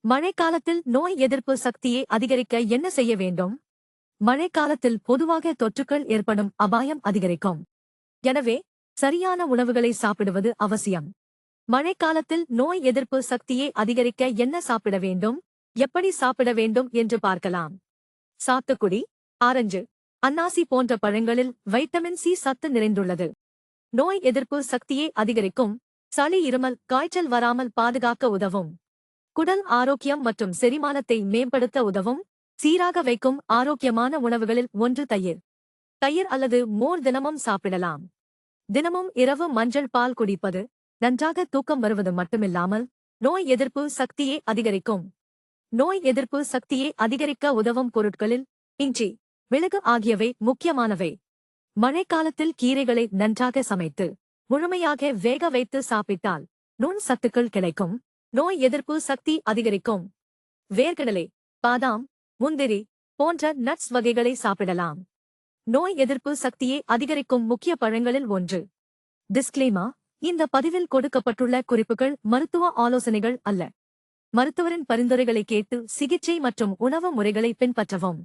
மழைக்காலத்தில் நோய் எதிர்ப்பு சக்தியை அதிகரிக்க என்ன செய்ய வேண்டும்? மழைக்காலத்தில் பொதுவாக தொற்றுக்கள் ஏற்படும் அபாயம் அதிகரிக்கும். எனவே, சரியான உணவுகளை சாப்பிடுவது அவசியம். மழைக்காலத்தில் நோய் எதிர்ப்பு சக்தியை அதிகரிக்க என்ன சாப்பிட வேண்டும், எப்படி சாப்பிட வேண்டும் என்று பார்க்கலாம். சாத்துக்குடி, ஆரஞ்சு, அன்னாசி போன்ற பழங்களில் வைட்டமின் சி சத்து நிறைந்துள்ளது. நோய் எதிர்ப்பு சக்தியை அதிகரிக்கும். சளி இருமல் காய்ச்சல் வராமல் பாதுகாக்க உதவும். குடல் ஆரோக்கியம் மற்றும் செரிமானத்தை மேம்படுத்த உதவும். சீராக வைக்கும் ஆரோக்கியமான உணவுகளில் ஒன்று தயிர். தயிர் அல்லது மோர் தினமும் சாப்பிடலாம். தினமும் இரவு மஞ்சள் பால் குடிப்பது நன்றாக தூக்கம் வருவது மட்டுமில்லாமல் நோய் எதிர்ப்பு சக்தியை அதிகரிக்கும். நோய் எதிர்ப்பு சக்தியை அதிகரிக்க உதவும் பொருட்களில் இஞ்சி, மிளகு ஆகியவை முக்கியமானவை. மழைக்காலத்தில் கீரைகளை நன்றாக சமைத்து முழுமையாக வேக வைத்து சாப்பிட்டால் நுண் சத்துக்கள் கிடைக்கும். நோய் எதிர்ப்பு சக்தி அதிகரிக்கும். வேர்க்கடலை, பாதாம், முந்திரி போன்ற நட்ஸ் வகைகளை சாப்பிடலாம். நோய் எதிர்ப்பு சக்தியை அதிகரிக்கும் முக்கிய பழங்களில் ஒன்று. டிஸ்க்ளைமர்: இந்த பதிவில் கொடுக்கப்பட்டுள்ள குறிப்புகள் மருத்துவ ஆலோசனைகள் அல்ல. மருத்துவரின் பரிந்துரைகளை கேட்டு சிகிச்சை மற்றும் உணவு முறைகளை பின்பற்றவும்.